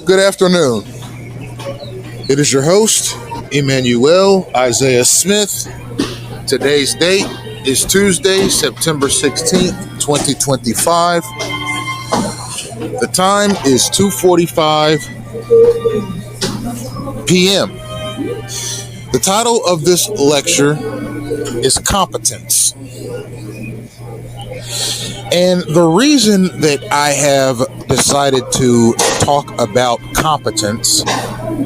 Good afternoon. It is your host, Emmanuel Isaiah Smith. Today's date is Tuesday, September 16th, 2025. The time is 2:45 p.m. The title of this lecture is Competence. And the reason that I have decided to talk about competence,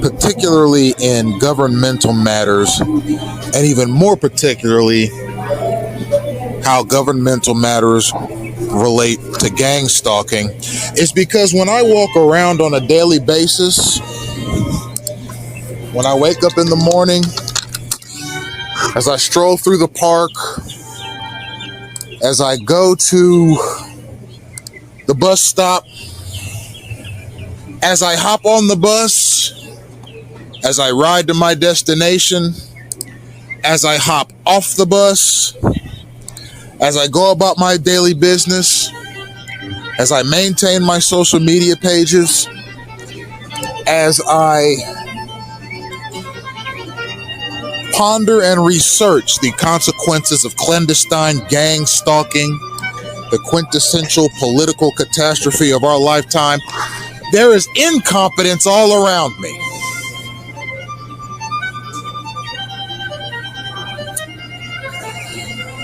particularly in governmental matters, and even more particularly how governmental matters relate to gang stalking, is because when I walk around on a daily basis, when I wake up in the morning, as I stroll through the park, as I go to the bus stop, as I hop on the bus, as I ride to my destination, as I hop off the bus, as I go about my daily business, as I maintain my social media pages, as I ponder and research the consequences of clandestine gang stalking, the quintessential political catastrophe of our lifetime, there is incompetence all around me.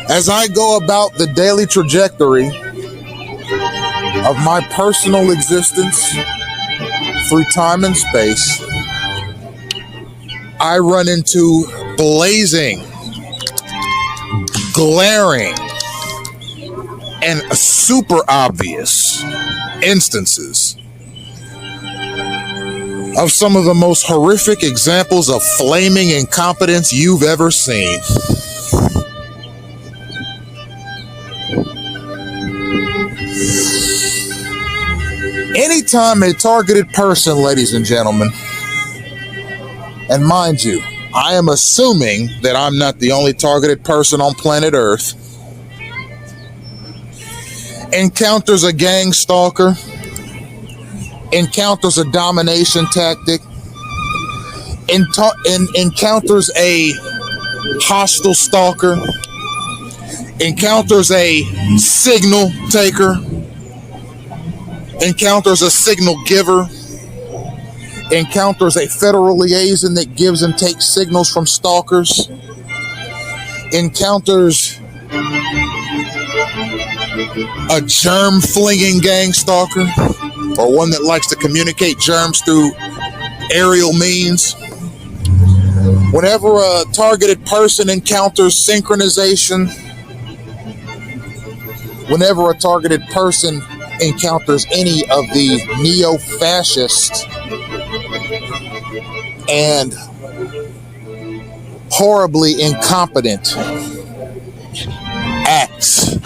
As I go about the daily trajectory of my personal existence through time and space, I run into blazing, glaring, and super obvious instances of some of the most horrific examples of flaming incompetence you've ever seen. Anytime a targeted person, ladies and gentlemen, and mind you, I am assuming that I'm not the only targeted person on planet Earth, encounters a gang stalker, encounters a domination tactic, encounters a hostile stalker, encounters a signal taker, encounters a signal giver, encounters a federal liaison that gives and takes signals from stalkers, encounters a germ-flinging gang stalker, or one that likes to communicate germs through aerial means. Whenever a targeted person encounters synchronization, whenever a targeted person encounters any of the neo-fascist and horribly incompetent acts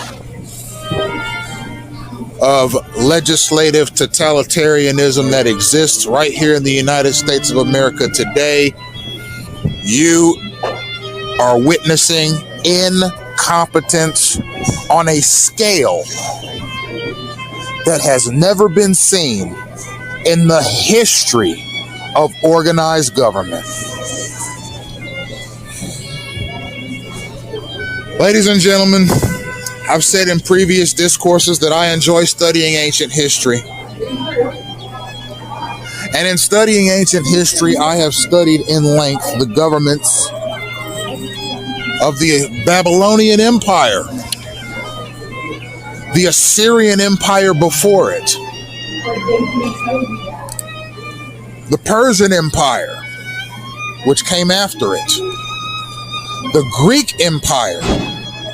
of legislative totalitarianism that exists right here in the United States of America today, you are witnessing incompetence on a scale that has never been seen in the history of organized government. Ladies and gentlemen, I've said in previous discourses that I enjoy studying ancient history. And in studying ancient history, I have studied in length the governments of the Babylonian Empire, the Assyrian Empire before it, the Persian Empire, which came after it, the Greek Empire,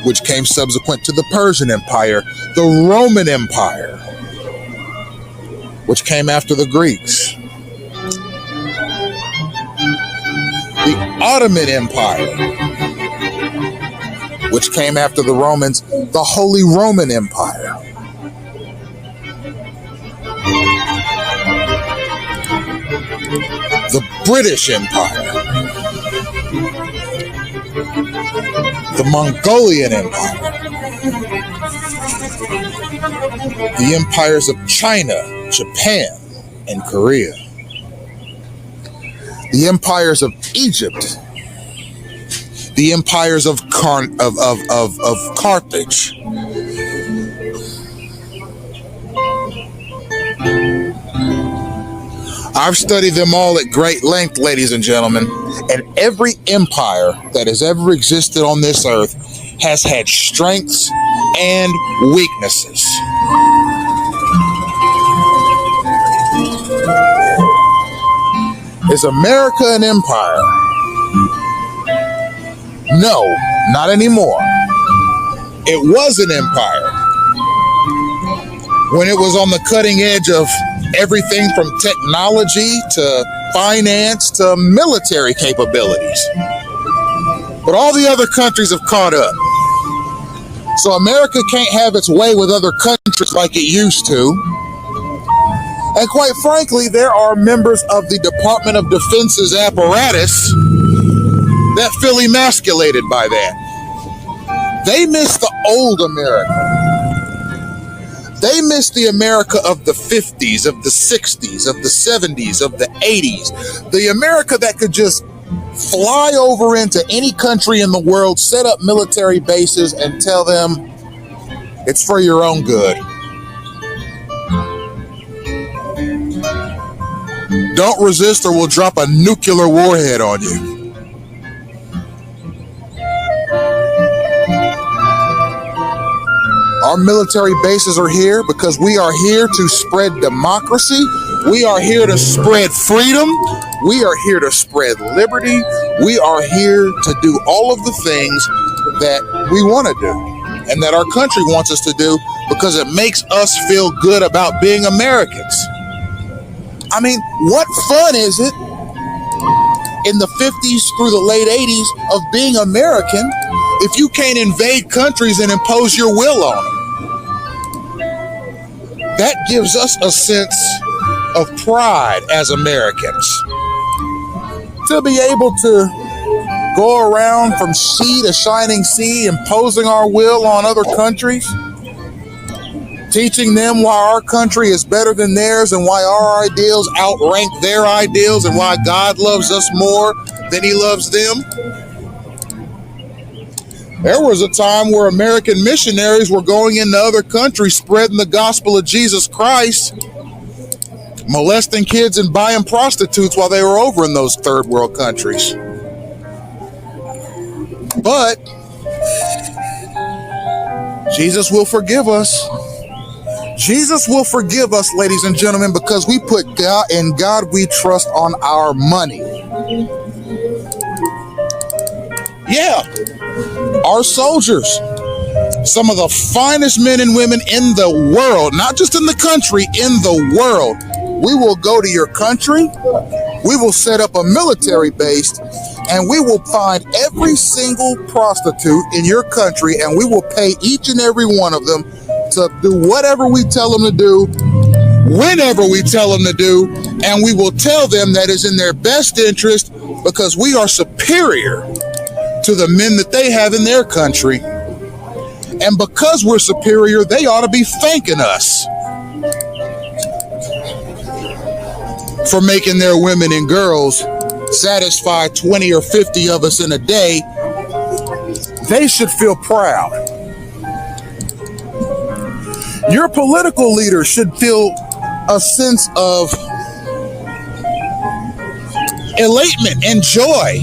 which came subsequent to the Persian Empire, the Roman Empire, which came after the Greeks, the Ottoman Empire, which came after the Romans, the Holy Roman Empire, the British Empire, the Mongolian Empire, the empires of China, Japan, and Korea. the empires of Egypt, the empires of Carthage. I've studied them all at great length, ladies and gentlemen, and every empire that has ever existed on this earth has had strengths and weaknesses. Is America an empire? No, not anymore. It was an empire when it was on the cutting edge of everything from technology to finance to military capabilities. But all the other countries have caught up. So America can't have its way with other countries like it used to. And quite frankly, there are members of the Department of Defense's apparatus that feel emasculated by that. They miss the old America. They miss the America of the 50s, of the 60s, of the 70s, of the 80s. The America that could just fly over into any country in the world, set up military bases, and tell them it's for your own good. Don't resist or we'll drop a nuclear warhead on you. Our military bases are here because we are here to spread democracy. We are here to spread freedom. We are here to spread liberty. We are here to do all of the things that we want to do and that our country wants us to do because it makes us feel good about being Americans. I mean, what fun is it in the 50s through the late 80s of being American if you can't invade countries and impose your will on them? That gives us a sense of pride as Americans. To be able to go around from sea to shining sea, imposing our will on other countries, teaching them why our country is better than theirs and why our ideals outrank their ideals and why God loves us more than he loves them. There was a time where American missionaries were going into other countries spreading the gospel of Jesus Christ, molesting kids and buying prostitutes while they were over in those third world countries. But Jesus will forgive us. Jesus will forgive us, ladies and gentlemen, because we put God, in God we trust, on our money. Yeah, our soldiers, some of the finest men and women in the world, not just in the country, in the world. We will go to your country, we will set up a military base, and we will find every single prostitute in your country, and we will pay each and every one of them to do whatever we tell them to do, whenever we tell them to do, and we will tell them that is in their best interest because we are superior to the men that they have in their country. And because we're superior, they ought to be thanking us for making their women and girls satisfy 20 or 50 of us in a day. They should feel proud. Your political leaders should feel a sense of elatement and joy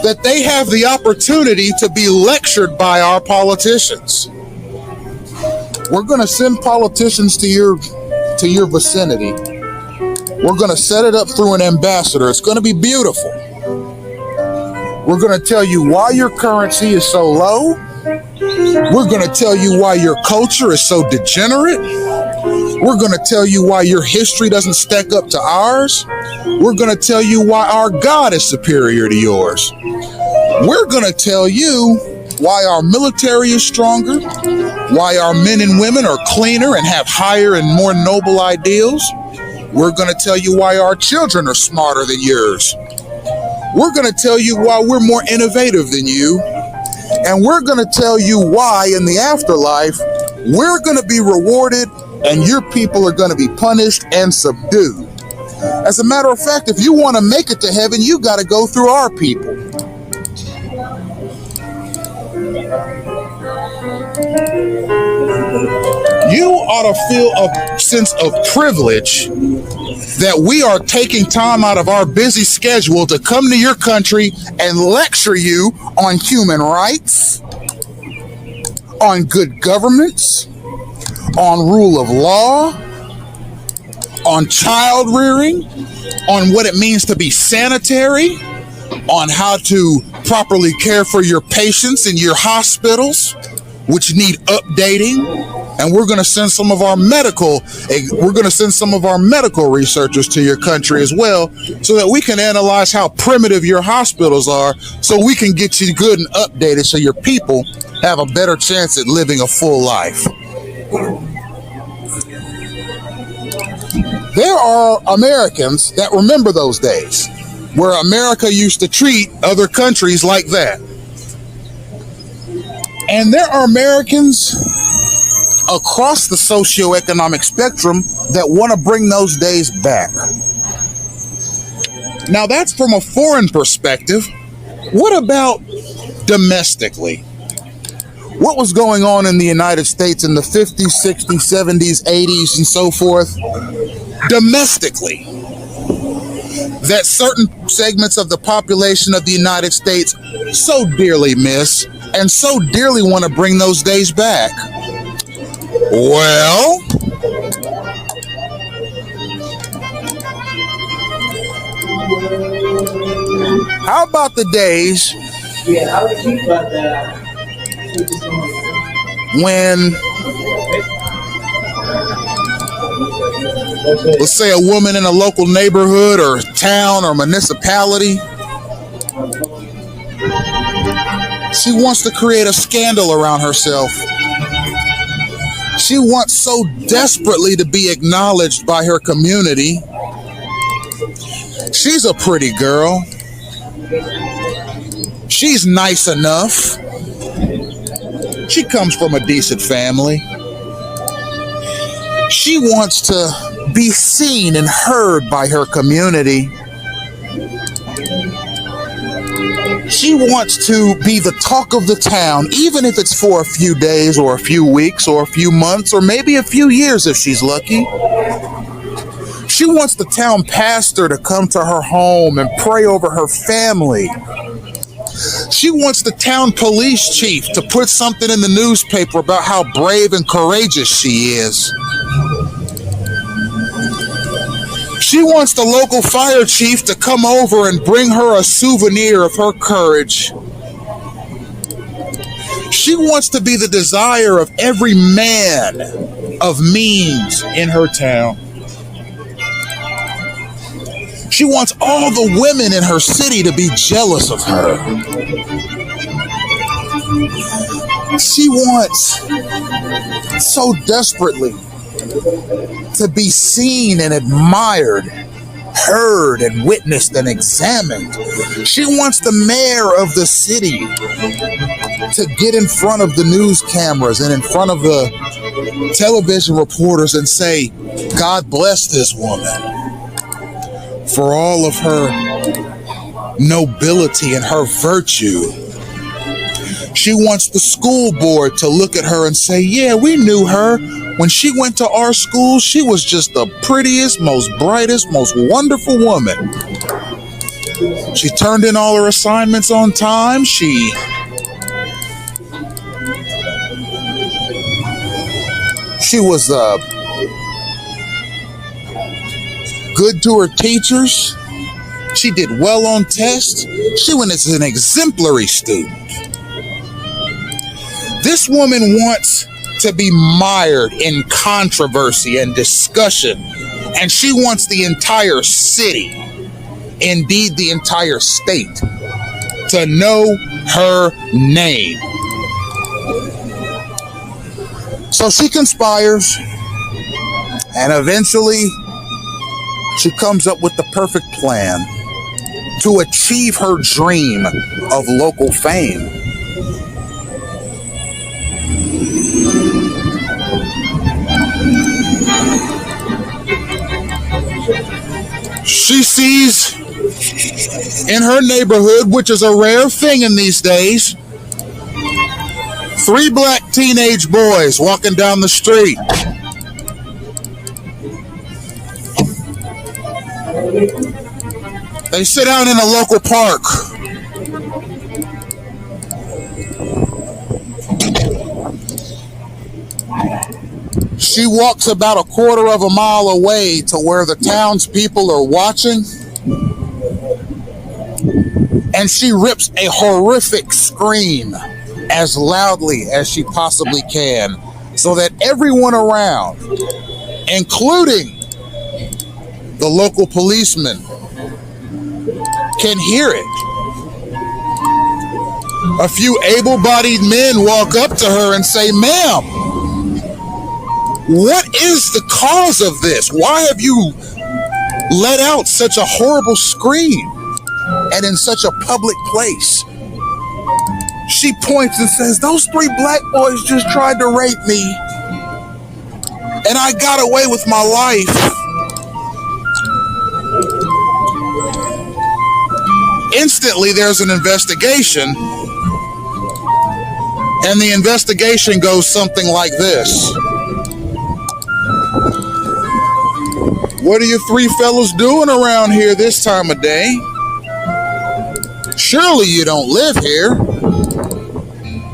that they have the opportunity to be lectured by our politicians. We're going to send politicians to your vicinity. We're going to set it up through an ambassador. It's going to be beautiful. We're going to tell you why your currency is so low. We're going to tell you why your culture is so degenerate. We're going to tell you why your history doesn't stack up to ours. We're going to tell you why our God is superior to yours. We're going to tell you why our military is stronger, why our men and women are cleaner and have higher and more noble ideals. We're going to tell you why our children are smarter than yours. We're going to tell you why we're more innovative than you. And we're going to tell you why in the afterlife, we're going to be rewarded and your people are going to be punished and subdued. As a matter of fact, if you want to make it to heaven, you got to go through our people. You ought to feel a sense of privilege that we are taking time out of our busy schedule to come to your country and lecture you on human rights, on good governance, on rule of law, on child rearing, on what it means to be sanitary, on how to properly care for your patients in your hospitals, which need updating. And we're going to send some of our medical researchers to your country as well, so that we can analyze how primitive your hospitals are, so we can get you good and updated, so your people have a better chance at living a full life. There are Americans that remember those days where America used to treat other countries like that. And there are Americans across the socioeconomic spectrum that want to bring those days back. Now, that's from a foreign perspective. What about domestically? What was going on in the United States in the 50s, 60s, 70s, 80s, and so forth? Domestically, that certain segments of the population of the United States so dearly miss and so dearly want to bring those days back. Well, how about the days when, let's say, a woman in a local neighborhood or town or municipality, she wants to create a scandal around herself. She wants so desperately to be acknowledged by her community. She's a pretty girl. She's nice enough. She comes from a decent family. She wants to be seen and heard by her community. She wants to be the talk of the town, even if it's for a few days or a few weeks or a few months or maybe a few years if she's lucky. She wants the town pastor to come to her home and pray over her family. She wants the town police chief to put something in the newspaper about how brave and courageous she is. She wants the local fire chief to come over and bring her a souvenir of her courage. She wants to be the desire of every man of means in her town. She wants all the women in her city to be jealous of her. She wants so desperately to be seen and admired, heard and witnessed and examined. She wants the mayor of the city to get in front of the news cameras and in front of the television reporters and say, God bless this woman for all of her nobility and her virtue. She wants the school board to look at her and say, yeah, we knew her. When she went to our school, she was just the prettiest, most brightest, most wonderful woman. She turned in all her assignments on time. She was good to her teachers. She did well on tests. She was an exemplary student. This woman wants to be mired in controversy and discussion, and she wants the entire city, indeed the entire state, to know her name. So she conspires, and eventually she comes up with the perfect plan to achieve her dream of local fame. She sees in her neighborhood, which is a rare thing in these days, 3 black teenage boys walking down the street. They sit down in a local park. She walks about a quarter of a mile away to where the townspeople are watching, and she rips a horrific scream as loudly as she possibly can so that everyone around, including the local policeman, can hear it. A few able-bodied men walk up to her and say, "Ma'am, what is the cause of this? Why have you let out such a horrible scream and in such a public place?" She points and says, "Those 3 black boys just tried to rape me, and I got away with my life." Instantly, there's an investigation, and the investigation goes something like this. "What are you 3 fellas doing around here this time of day? Surely you don't live here.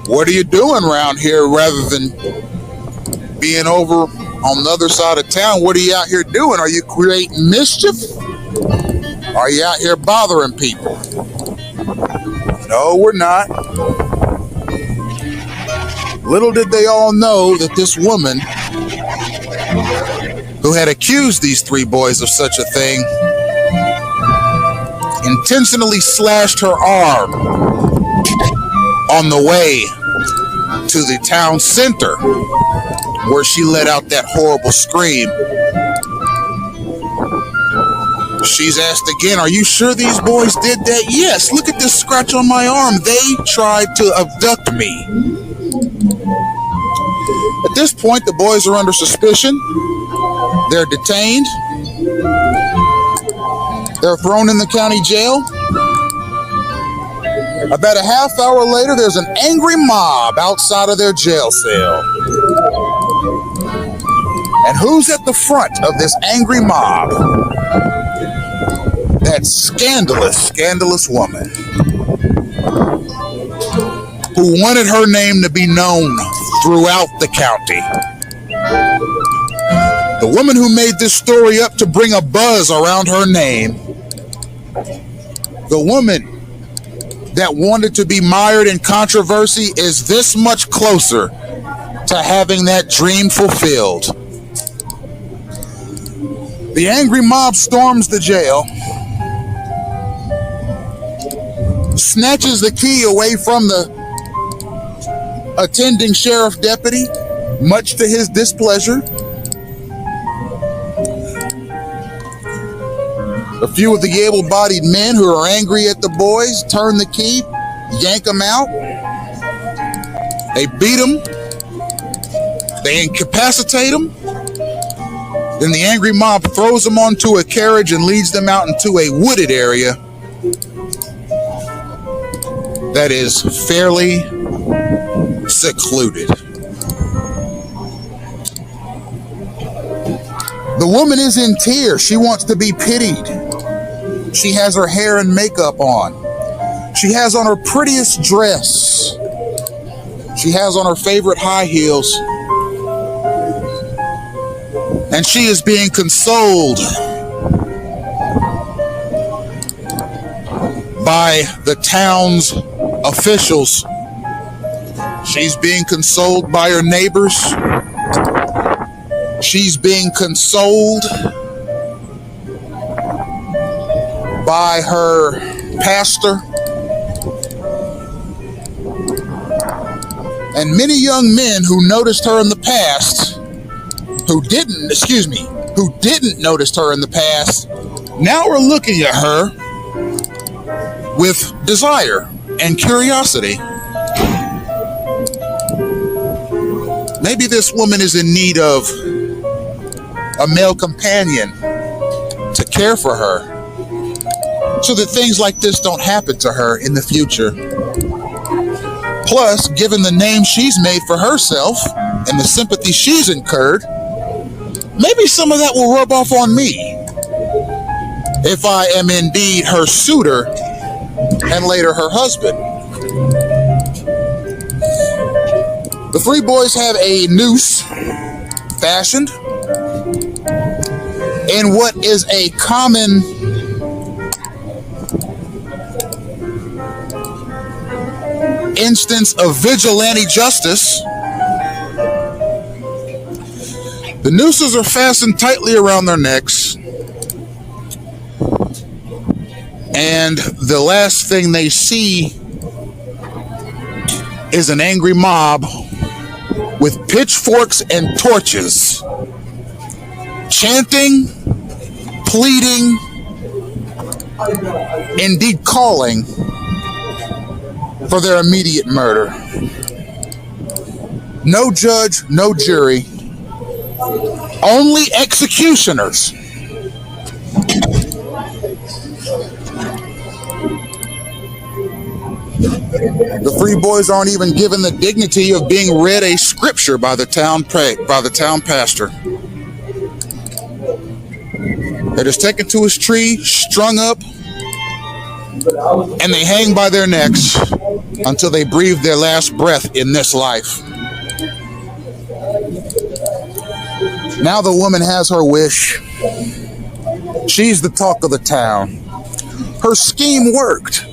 What are you doing around here rather than being over on the other side of town? What are you out here doing? Are you creating mischief? Are you out here bothering people?" "No, we're not." Little did they all know that this woman, who had accused these 3 boys of such a thing, intentionally slashed her arm on the way to the town center where she let out that horrible scream. She's asked again, "Are you sure these boys did that?" "Yes, look at this scratch on my arm. They tried to abduct me." At this point, the boys are under suspicion. They're detained. They're thrown in the county jail. About a half hour later, there's an angry mob outside of their jail cell. And who's at the front of this angry mob? That scandalous woman who wanted her name to be known throughout the county. The woman who made this story up to bring a buzz around her name. The woman that wanted to be mired in controversy is this much closer to having that dream fulfilled. The angry mob storms the jail, snatches the key away from the attending sheriff deputy, much to his displeasure. A few of the able-bodied men who are angry at the boys turn the key, yank them out. They beat them. They incapacitate them. Then the angry mob throws them onto a carriage and leads them out into a wooded area that is fairly secluded. The woman is in tears. She wants to be pitied. She has her hair and makeup on. She has on her prettiest dress. She has on her favorite high heels. And she is being consoled by the town's officials. She's being consoled by her neighbors. She's being consoled by her pastor. And many young men who noticed her in the past, who didn't notice her in the past, now are looking at her with desire and curiosity. Maybe this woman is in need of a male companion to care for her. so that things like this don't happen to her in the future. Plus, given the name she's made for herself and the sympathy she's incurred, maybe some of that will rub off on me if I am indeed her suitor and later her husband. The three boys have a noose fashioned in what is a common instance of vigilante justice. The nooses are fastened tightly around their necks, and the last thing they see is an angry mob with pitchforks and torches, chanting, pleading, indeed calling for their immediate murder. No judge, no jury, only executioners. The three boys aren't even given the dignity of being read a scripture by the town pastor. They're just taken to his tree, strung up, and they hang by their necks until they breathe their last breath in this life. Now the woman has her wish. She's the talk of the town. Her scheme worked.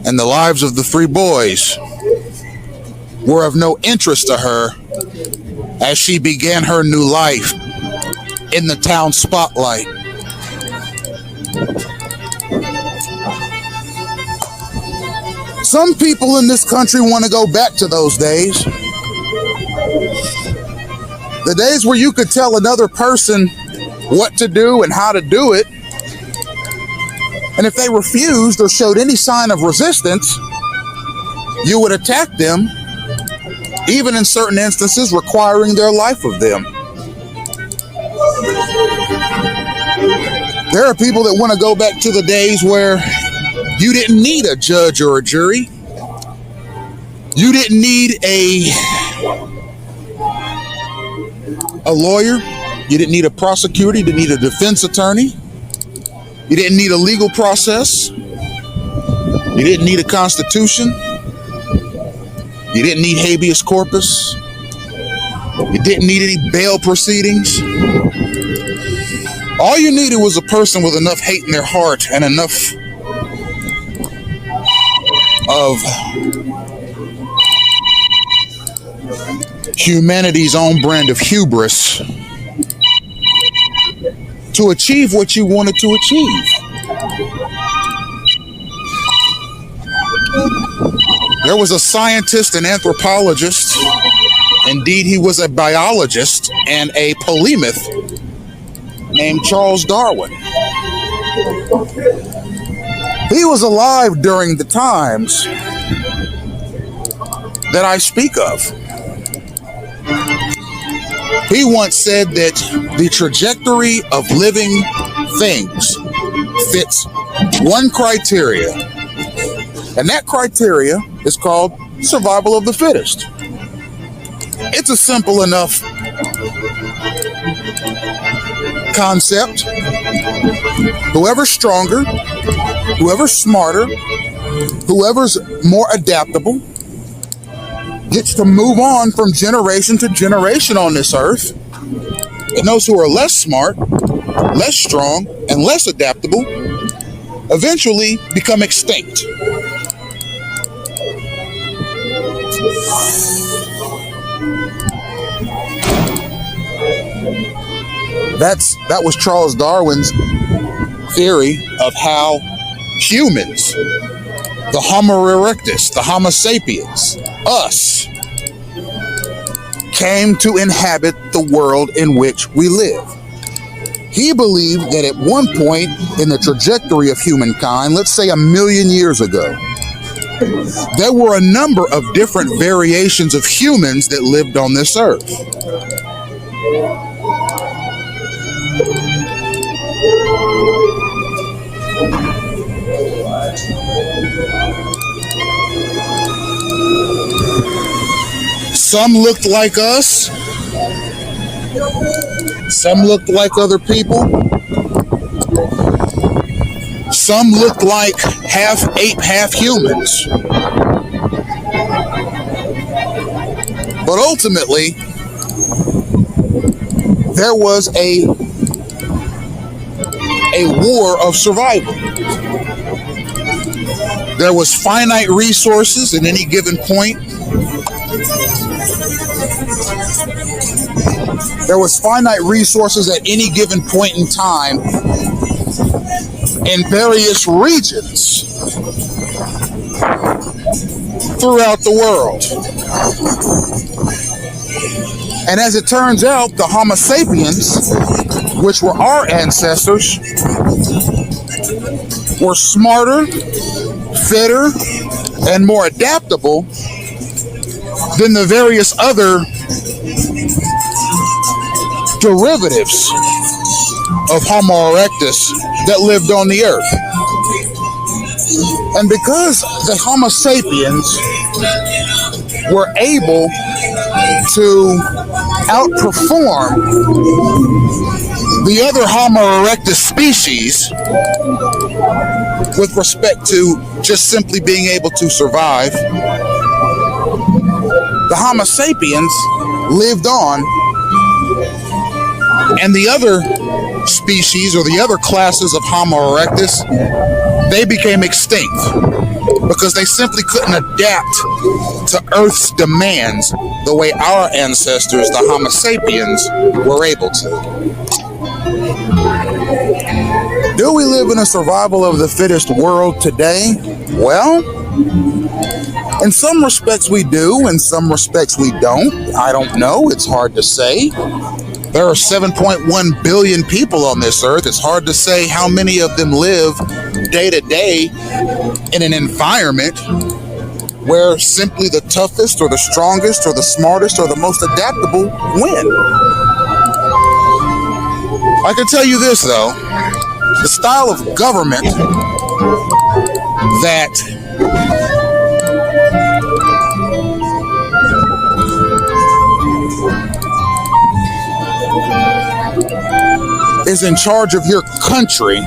And the lives of the three boys were of no interest to her as she began her new life in the town spotlight. Some people in this country want to go back to those days. The days where you could tell another person what to do and how to do it. And if they refused or showed any sign of resistance, you would attack them, even in certain instances requiring their life of them. There are people that want to go back to the days where you didn't need a judge or a jury. You didn't need a lawyer. You didn't need a prosecutor. You didn't need a defense attorney. You didn't need a legal process. You didn't need a constitution. You didn't need habeas corpus. You didn't need any bail proceedings. All you needed was a person with enough hate in their heart and enough of humanity's own brand of hubris to achieve what you wanted to achieve. There was a scientist and anthropologist, indeed he was a biologist and a polymath, named Charles Darwin. He was alive during the times that I speak of. He once said that the trajectory of living things fits one criteria, and that criteria is called survival of the fittest. It's a simple enough concept. Whoever's stronger, whoever's smarter, whoever's more adaptable gets to move on from generation to generation on this earth. And those who are less smart, less strong, and less adaptable eventually become extinct. That was Charles Darwin's theory of how humans, the Homo erectus, the Homo sapiens, us, came to inhabit the world in which we live. He believed that at one point in the trajectory of humankind, let's say 1 million years ago, there were a number of different variations of humans that lived on this earth. Some looked like us. Some looked like other people. Some looked like half ape, half humans. But ultimately, there was a war of survival. There was finite resources at any given point. There was finite resources at any given point in time in various regions throughout the world. And as it turns out, the Homo sapiens, which were our ancestors, were smarter, fitter, and more adaptable than the various other derivatives of Homo erectus that lived on the earth. And because the Homo sapiens were able to outperform the other Homo erectus species with respect to just simply being able to survive, the Homo sapiens lived on, and the other species or the other classes of Homo erectus, they became extinct because they simply couldn't adapt to Earth's demands the way our ancestors, the Homo sapiens, were able to. Do we live in a survival of the fittest world today? Well, in some respects we do, in some respects we don't. I don't know, it's hard to say. There are 7.1 billion people on this earth. It's hard to say how many of them live day to day in an environment where simply the toughest or the strongest or the smartest or the most adaptable win. I can tell you this though, the style of government that is in charge of your country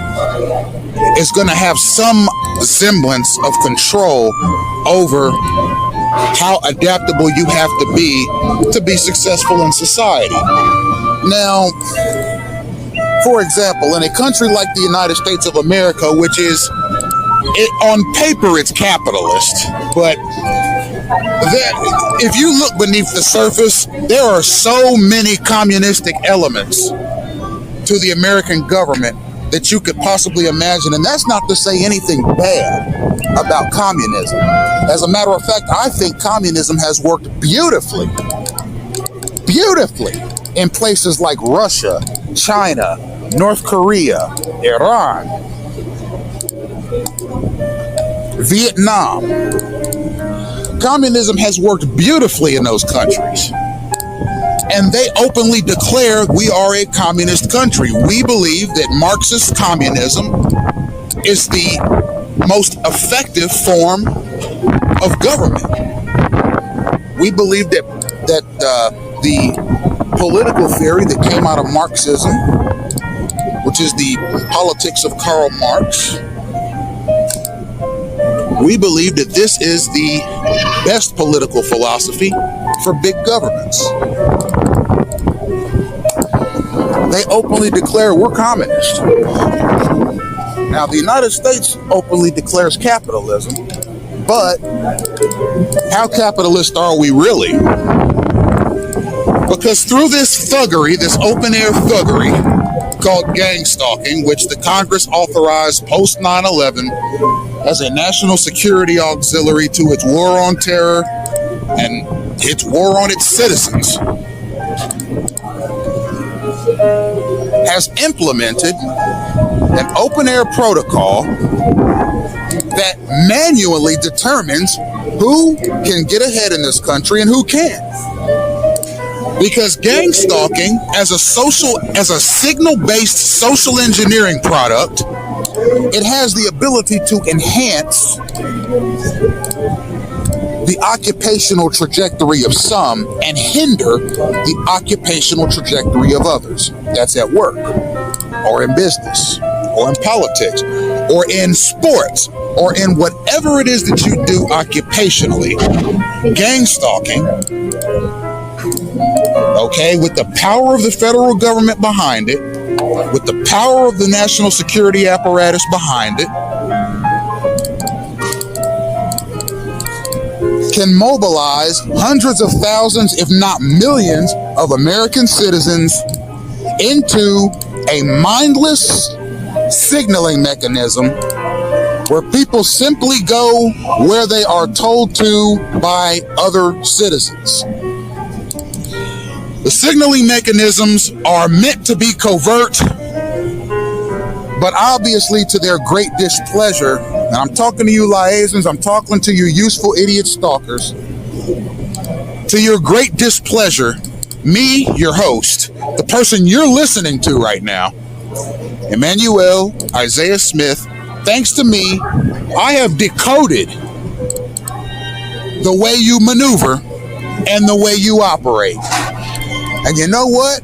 is going to have some semblance of control over how adaptable you have to be successful in society. Now, for example, in a country like the United States of America, which is, on paper, it's capitalist, but if you look beneath the surface, there are so many communistic elements to the American government that you could possibly imagine. And that's not to say anything bad about communism. As a matter of fact, I think communism has worked beautifully in places like Russia, China, North Korea, Iran, Vietnam. Communism has worked beautifully in those countries. And they openly declare we are a communist country. We believe that Marxist communism is the most effective form of government. We believe that the political theory that came out of Marxism, which is the politics of Karl Marx, we believe that this is the best political philosophy for big governments. They openly declare we're communist. Now, the United States openly declares capitalism, but how capitalist are we really? Because through this thuggery, this open-air thuggery called gang-stalking, which the Congress authorized post 9/11 as a national security auxiliary to its war on terror and its war on its citizens, has implemented an open-air protocol that manually determines who can get ahead in this country and who can't. Because gang stalking, as a signal-based social engineering product, It has the ability to enhance the occupational trajectory of some and hinder the occupational trajectory of others. That's at work, or in business, or in politics, or in sports, or in whatever it is that you do occupationally. Gang-stalking, okay, with the power of the federal government behind it, with the power of the national security apparatus behind it, can mobilize hundreds of thousands, if not millions, of American citizens into a mindless signaling mechanism where people simply go where they are told to by other citizens. The signaling mechanisms are meant to be covert, but obviously to their great displeasure. And I'm talking to you liaisons, I'm talking to you useful idiot stalkers. To your great displeasure, me, your host, the person you're listening to right now, Emmanuel Isaiah Smith, thanks to me, I have decoded the way you maneuver and the way you operate. And you know what?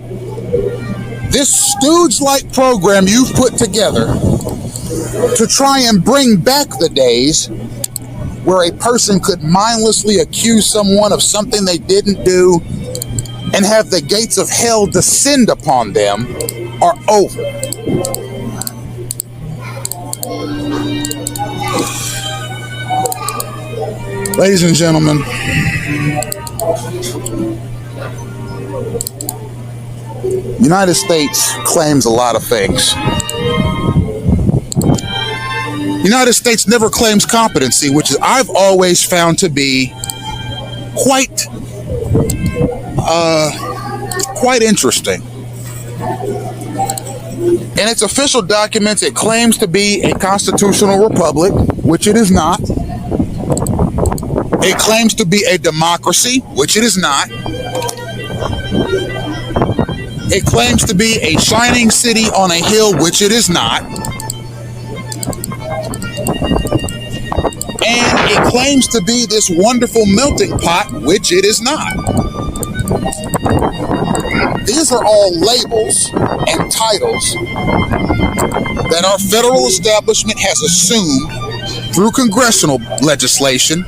This stooge-like program you've put together to try and bring back the days where a person could mindlessly accuse someone of something they didn't do and have the gates of hell descend upon them are over. Ladies and gentlemen, United States claims a lot of things. United States never claims competency, which I've always found to be quite interesting. In its official documents, it claims to be a constitutional republic, which it is not. It claims to be a democracy, which it is not. It claims to be a shining city on a hill, which it is not. And it claims to be this wonderful melting pot, which it is not. These are all labels and titles that our federal establishment has assumed through congressional legislation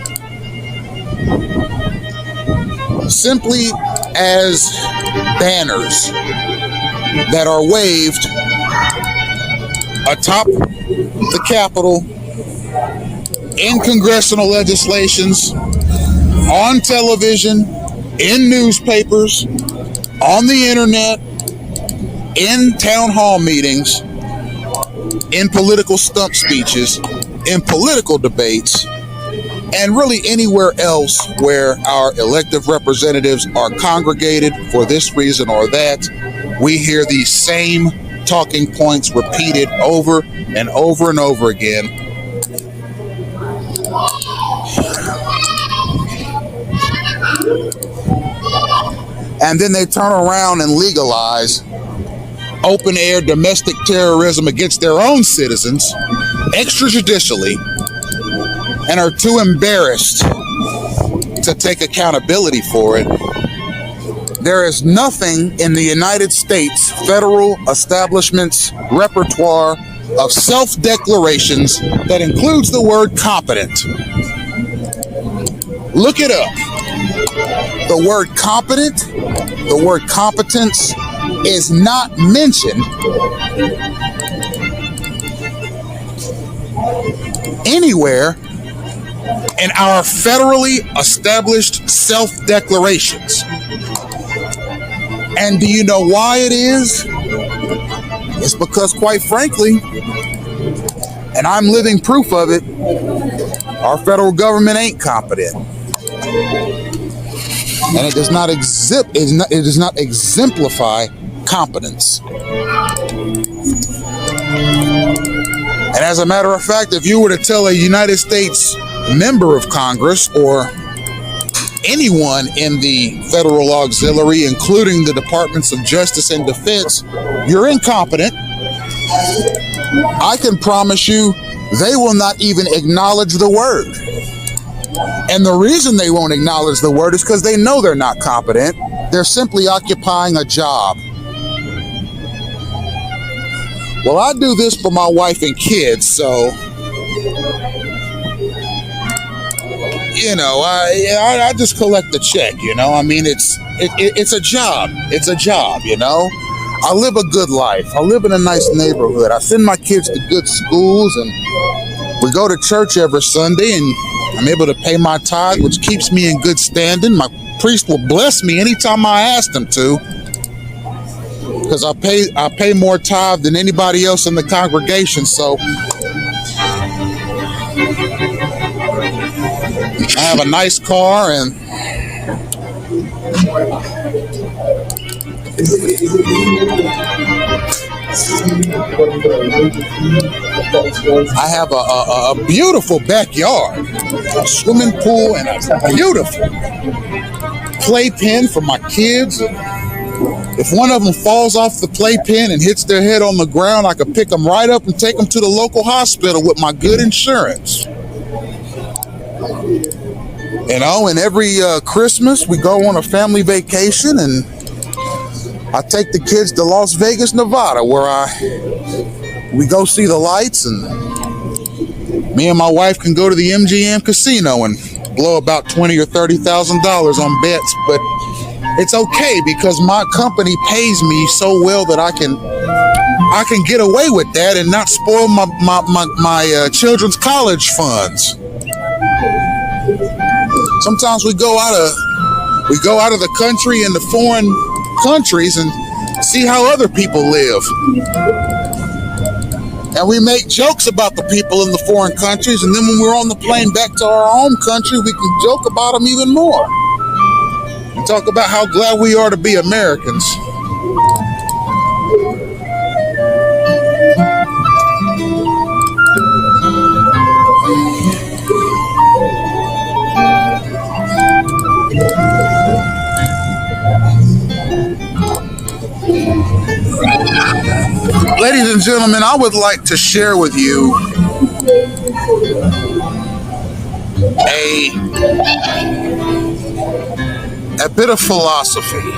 simply as banners that are waved atop the Capitol, in congressional legislations, on television, in newspapers, on the internet, in town hall meetings, in political stump speeches, in political debates, and really anywhere else where our elected representatives are congregated for this reason or that. We hear these same talking points repeated over and over and over again. And then they turn around and legalize open air domestic terrorism against their own citizens extrajudicially and are too embarrassed to take accountability for it. There is nothing in the United States federal establishment's repertoire of self-declarations that includes the word competent. Look it up. The word competent, the word competence is not mentioned anywhere in our federally established self-declarations. And do you know why it is? It's because, quite frankly, and I'm living proof of it, our federal government ain't competent. And it does not exemplify competence. And as a matter of fact, if you were to tell a United States member of Congress or anyone in the federal auxiliary, including the Departments of Justice and Defense, you're incompetent, I can promise you they will not even acknowledge the word. And the reason they won't acknowledge the word is because they know they're not competent. They're simply occupying a job. Well, I do this for my wife and kids, so, you know, I just collect the check, you know. I mean, it's a job. It's a job, you know. I live a good life. I live in a nice neighborhood. I send my kids to good schools, and we go to church every Sunday, and I'm able to pay my tithe, which keeps me in good standing. My priest will bless me anytime I ask him to, because I pay more tithe than anybody else in the congregation. So I have a nice car, and I have a beautiful backyard, a swimming pool, and a beautiful playpen for my kids. If one of them falls off the playpen and hits their head on the ground, I could pick them right up and take them to the local hospital with my good insurance. You know, and every Christmas we go on a family vacation, and I take the kids to Las Vegas, Nevada, where we go see the lights, and me and my wife can go to the MGM casino and blow about $20,000 or $30,000 on bets. But it's okay, because my company pays me so well that I can get away with that and not spoil my children's college funds. Sometimes we go out of the country into foreign countries and see how other people live. And we make jokes about the people in the foreign countries, and then when we're on the plane back to our home country, we can joke about them even more. And talk about how glad we are to be Americans. Ladies and gentlemen, I would like to share with you a bit of philosophy.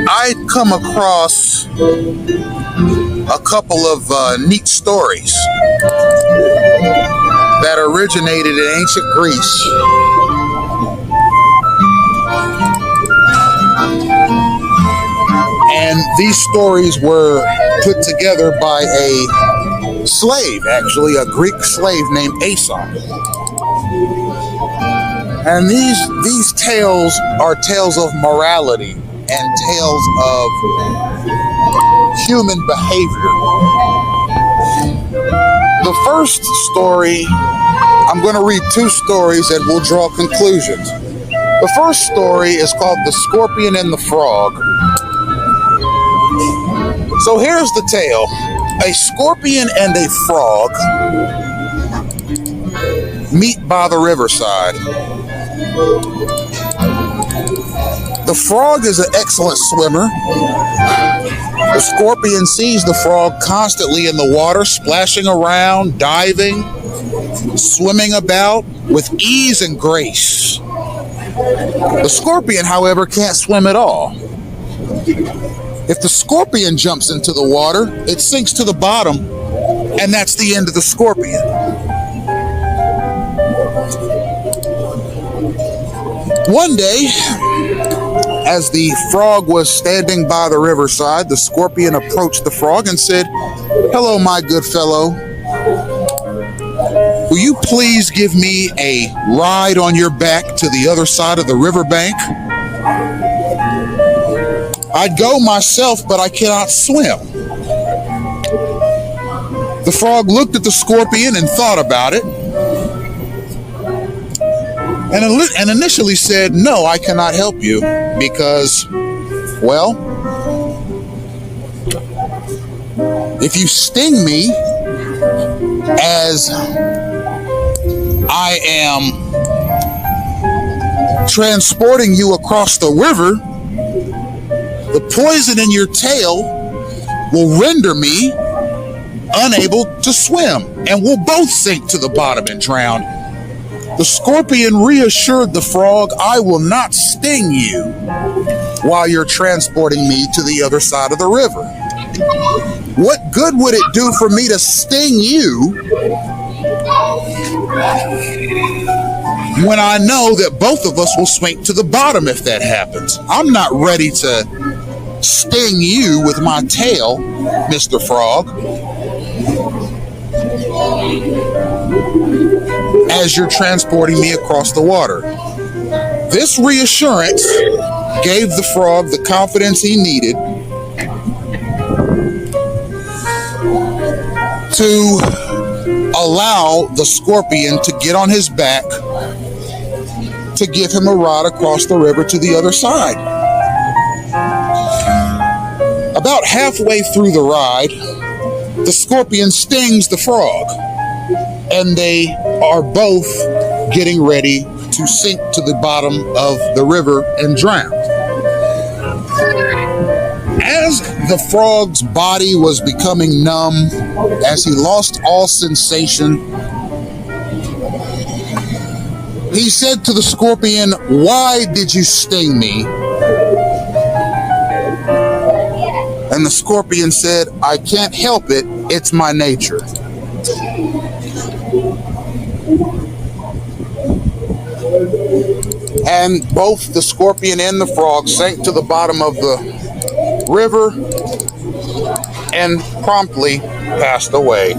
I come across a couple of neat stories that originated in ancient Greece. And these stories were put together by a slave, actually, a Greek slave named Aesop. And these tales are tales of morality and tales of human behavior. The first story, I'm going to read two stories and we'll draw conclusions. The first story is called The Scorpion and the Frog. So here's the tale. A scorpion and a frog meet by the riverside. The frog is an excellent swimmer. The scorpion sees the frog constantly in the water, splashing around, diving, swimming about with ease and grace. The scorpion, however, can't swim at all. If the scorpion jumps into the water, it sinks to the bottom, and that's the end of the scorpion. One day, as the frog was standing by the riverside, the scorpion approached the frog and said, "Hello, my good fellow. Will you please give me a ride on your back to the other side of the riverbank? I'd go myself, but I cannot swim." The frog looked at the scorpion and thought about it, and initially said, "No, I cannot help you because, well, if you sting me as I am transporting you across the river, The poison in your tail will render me unable to swim, and we'll both sink to the bottom and drown. The scorpion reassured the frog, I will not sting you while you're transporting me to the other side of the river. What good would it do for me to sting you when I know that both of us will sink to the bottom if that happens? I'm not ready to sting you with my tail, Mr. Frog, as you're transporting me across the water. This reassurance gave the frog the confidence he needed to allow the scorpion to get on his back to give him a ride across the river to the other side. About halfway through the ride, the scorpion stings the frog, and they are both getting ready to sink to the bottom of the river and drown. As the frog's body was becoming numb, as he lost all sensation, he said to the scorpion, "Why did you sting me?" And the scorpion said, "I can't help it, it's my nature." And both the scorpion and the frog sank to the bottom of the river and promptly passed away.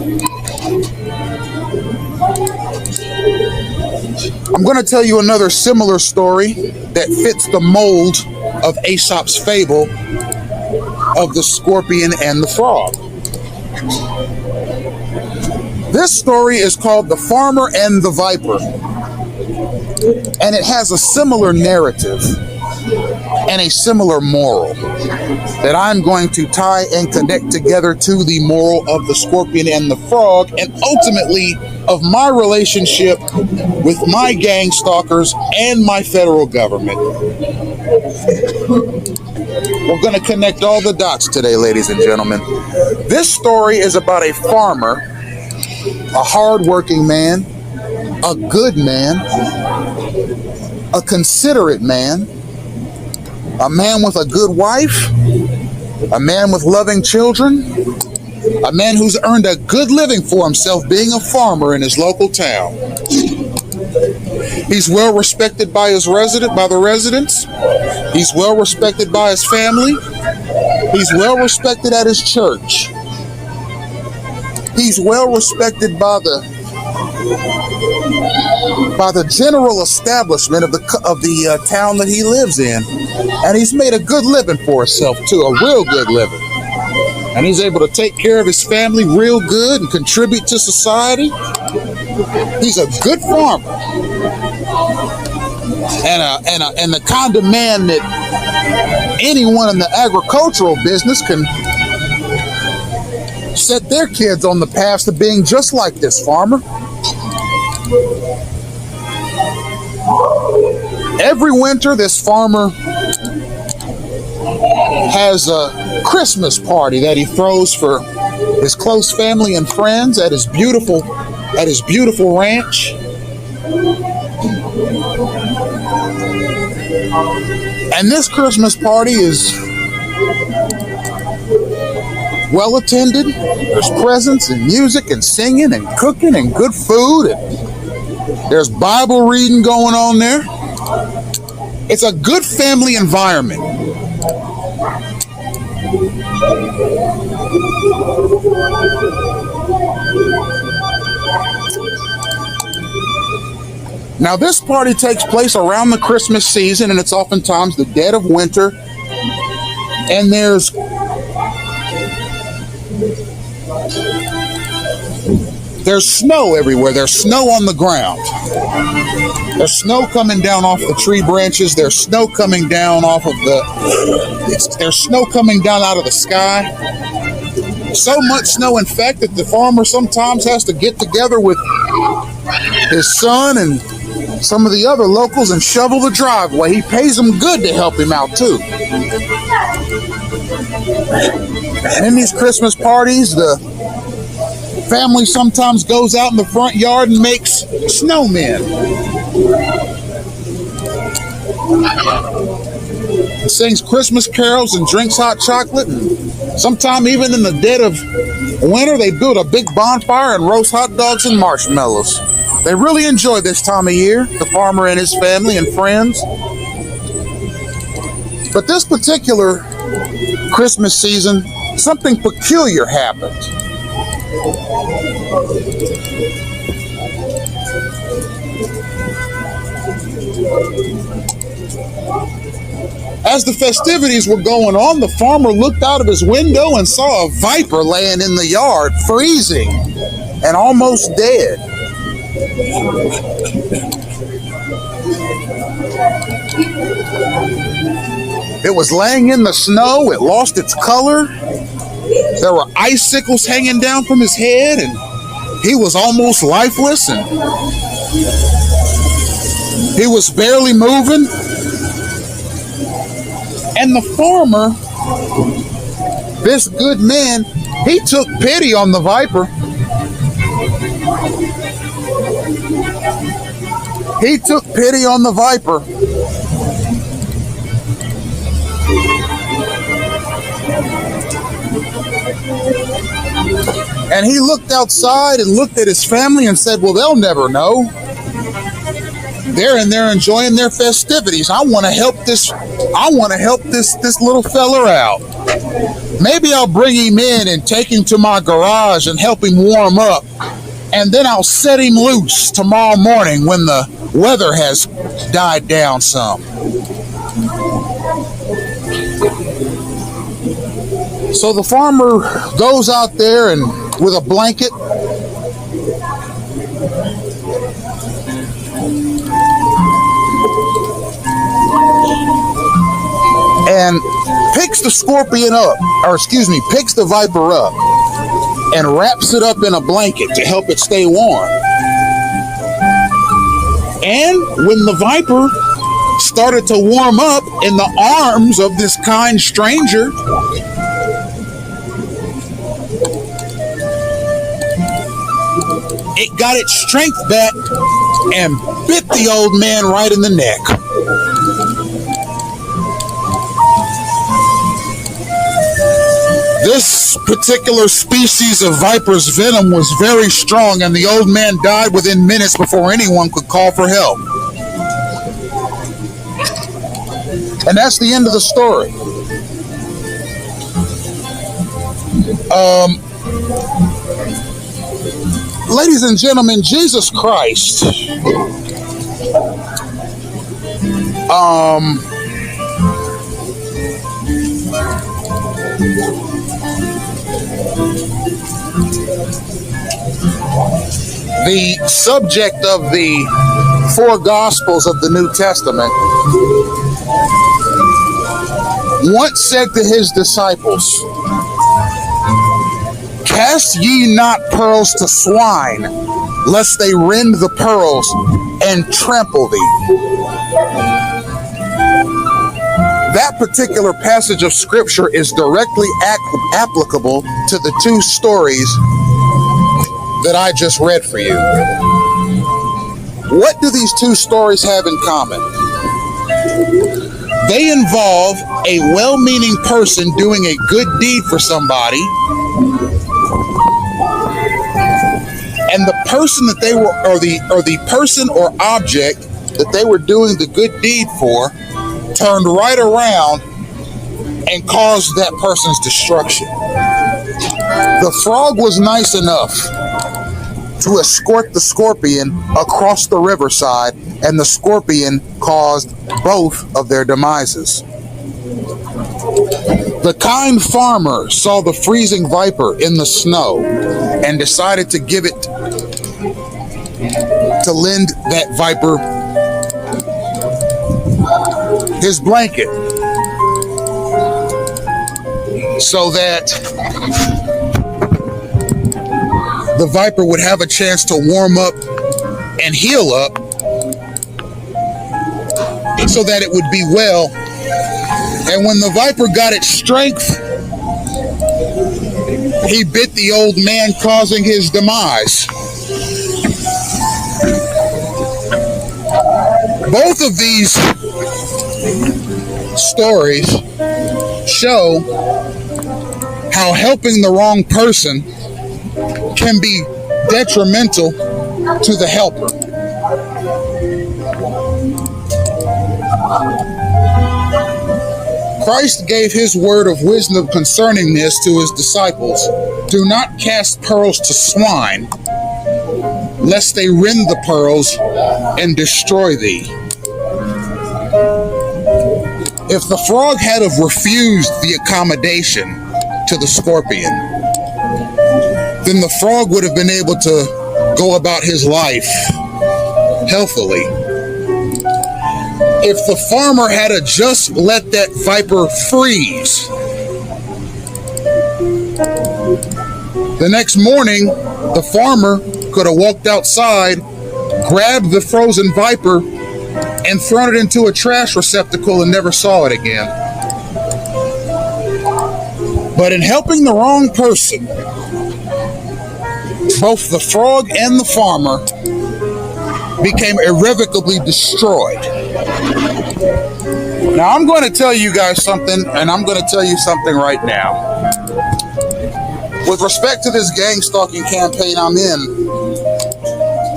I'm going to tell you another similar story that fits the mold of Aesop's fable of the scorpion and the frog. This story is called The Farmer and the Viper, and it has a similar narrative and a similar moral that I'm going to tie and connect together to the moral of the scorpion and the frog, and ultimately of my relationship with my gang stalkers and my federal government. We're going to connect all the dots today, ladies and gentlemen. This story is about a farmer, a hardworking man, a good man, a considerate man, a man with a good wife, a man with loving children, a man who's earned a good living for himself being a farmer in his local town. He's well respected by the residents. He's well respected by his family. He's well respected at his church. He's well respected by the general establishment of the town that he lives in, and he's made a good living for himself too, a real good living. And he's able to take care of his family real good and contribute to society. He's a good farmer, and the kind of man that anyone in the agricultural business can set their kids on the path to being just like this farmer. Every winter, this farmer has a Christmas party that he throws for his close family and friends at his beautiful ranch. And this Christmas party is well attended. There's presents and music and singing and cooking and good food, and there's Bible reading going on there. It's a good family environment. Now, this party takes place around the Christmas season, and it's oftentimes the dead of winter, and there's snow everywhere. There's snow on the ground. There's snow coming down off the tree branches. There's snow coming down there's snow coming down out of the sky. So much snow, in fact, that the farmer sometimes has to get together with his son and some of the other locals and shovel the driveway. He pays them good to help him out too. And in these Christmas parties, the family sometimes goes out in the front yard and makes snowmen. Sings Christmas carols and drinks hot chocolate. And sometime even in the dead of winter, they build a big bonfire and roast hot dogs and marshmallows. They really enjoy this time of year, the farmer and his family and friends. But this particular Christmas season, something peculiar happened. As the festivities were going on, the farmer looked out of his window and saw a viper laying in the yard, freezing and almost dead. It was laying in the snow. It lost its color. There were icicles hanging down from his head, and he was almost lifeless, and he was barely moving. And the farmer, this good man, he took pity on the viper. He took pity on the viper. And he looked outside and looked at his family and said, well, they'll never know. They're in there enjoying their festivities. I want to help this little fella out. Maybe I'll bring him in and take him to my garage and help him warm up. And then I'll set him loose tomorrow morning when the weather has died down some. So the farmer goes out there and with a blanket and picks the scorpion up, picks the viper up and wraps it up in a blanket to help it stay warm. And when the viper started to warm up in the arms of this kind stranger, it got its strength back and bit the old man right in the neck. This particular species of viper's venom was very strong, and the old man died within minutes before anyone could call for help. And that's the end of the story. Ladies and gentlemen, Jesus Christ the subject of the four Gospels of the New Testament once said to his disciples, "Cast ye not pearls to swine, lest they rend the pearls and trample thee." That particular passage of scripture is directly applicable to the two stories that I just read for you. What do these two stories have in common? They involve a well-meaning person doing a good deed for somebody, and the person that they were, or the person or object that they were doing the good deed for, turned right around and caused that person's destruction. The frog was nice enough to escort the scorpion across the riverside, and the scorpion caused both of their demises. The kind farmer saw the freezing viper in the snow and decided to lend that viper his blanket so that the viper would have a chance to warm up and heal up so that it would be well. And when the viper got its strength he bit the old man, causing his demise. Both of these stories show how helping the wrong person can be detrimental to the helper. Christ gave his word of wisdom concerning this to his disciples. Do not cast pearls to swine, lest they rend the pearls and destroy thee. If the frog had have refused the accommodation to the scorpion, then the frog would have been able to go about his life healthily. If the farmer had just let that viper freeze, the next morning the farmer could have walked outside, grabbed the frozen viper, and thrown it into a trash receptacle and never saw it again. But in helping the wrong person, both the frog and the farmer became irrevocably destroyed. Now, I'm going to tell you guys something, and I'm going to tell you something right now. With respect to this gang-stalking campaign I'm in,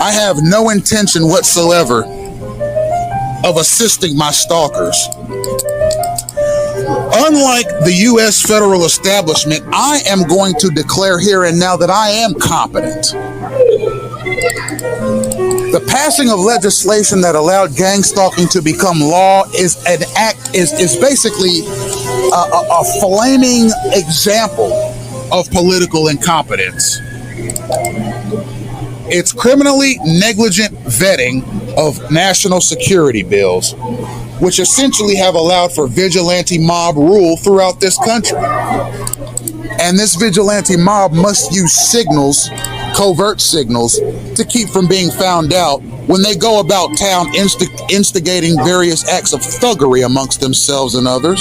I have no intention whatsoever of assisting my stalkers. Unlike the U.S. federal establishment, I am going to declare here and now that I am competent. The passing of legislation that allowed gang stalking to become law is an act, is basically a flaming example of political incompetence. It's criminally negligent vetting of national security bills, which essentially have allowed for vigilante mob rule throughout this country. And this vigilante mob must use signals, covert signals, to keep from being found out when they go about town instigating various acts of thuggery amongst themselves and others.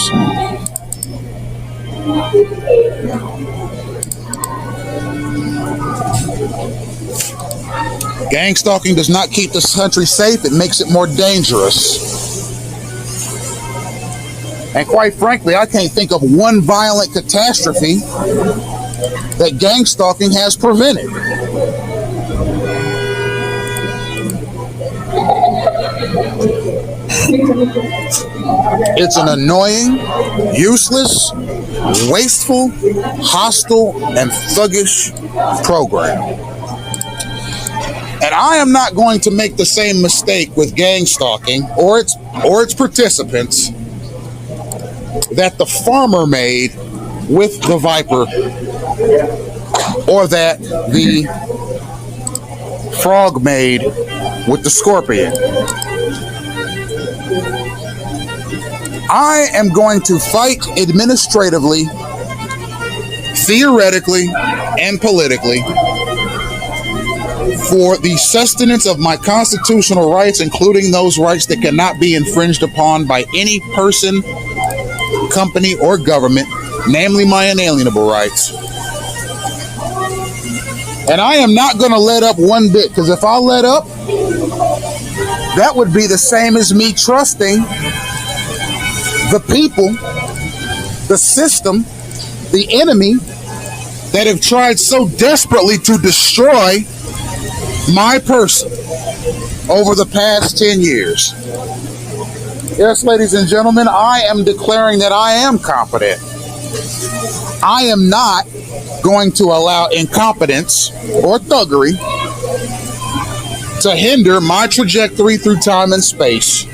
Gang stalking does not keep this country safe, it makes it more dangerous. And quite frankly, I can't think of one violent catastrophe that gang stalking has prevented. It's an annoying, useless, wasteful, hostile, and thuggish program. And I am not going to make the same mistake with gang stalking or its participants that the farmer made with the viper, or that the frog made with the scorpion. I am going to fight administratively, theoretically, and politically for the sustenance of my constitutional rights, including those rights that cannot be infringed upon by any person, company, or government, namely my inalienable rights. And I am not going to let up one bit, because if I let up, that would be the same as me trusting the people, the system, the enemy that have tried so desperately to destroy my person over the past 10 years. Yes, ladies and gentlemen, I am declaring that I am competent. I am not going to allow incompetence or thuggery to hinder my trajectory through time and space.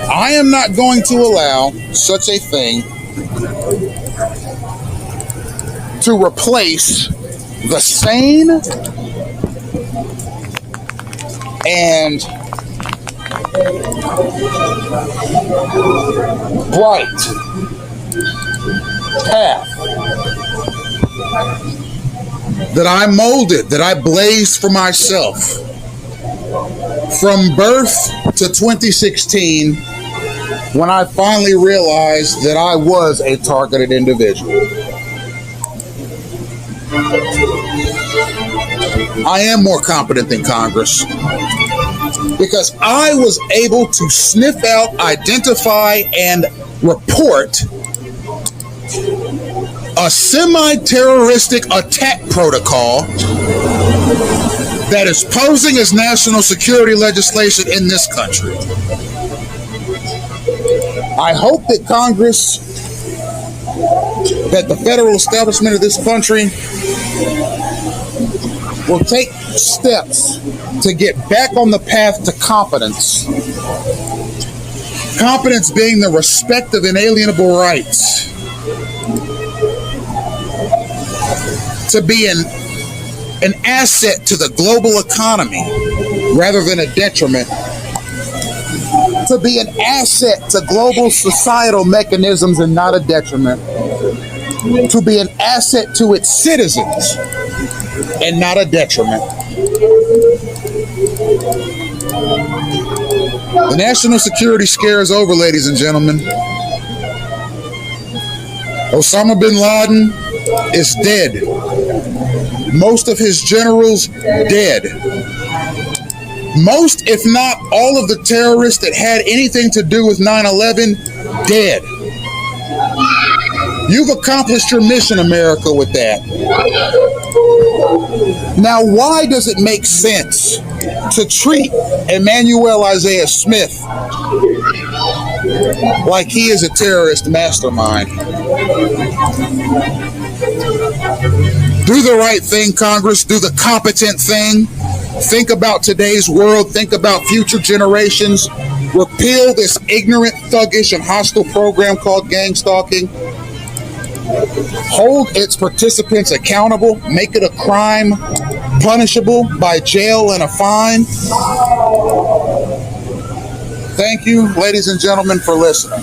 I am not going to allow such a thing to replace the sane and bright path that I molded, that I blazed for myself from birth to 2016 when I finally realized that I was a targeted individual. I am more competent than Congress because I was able to sniff out, identify, and report a semi-terroristic attack protocol that is posing as national security legislation in this country. I hope that Congress, that the federal establishment of this country will take steps to get back on the path to competence. Competence being the respect of inalienable rights. To be an asset to the global economy rather than a detriment. To be an asset to global societal mechanisms and not a detriment. To be an asset to its citizens and not a detriment. The national security scare is over, ladies and gentlemen. Osama bin Laden is dead. Most of his generals dead. Most, if not all, of the terrorists that had anything to do with 9/11 dead. You've accomplished your mission, America, with that. Now, why does it make sense to treat Emmanuel Isaiah Smith like he is a terrorist mastermind? Do the right thing, Congress. Do the competent thing. Think about today's world. Think about future generations. Repeal this ignorant, thuggish, and hostile program called gang-stalking. Hold its participants accountable. Make it a crime punishable by jail and a fine. Thank you, ladies and gentlemen, for listening.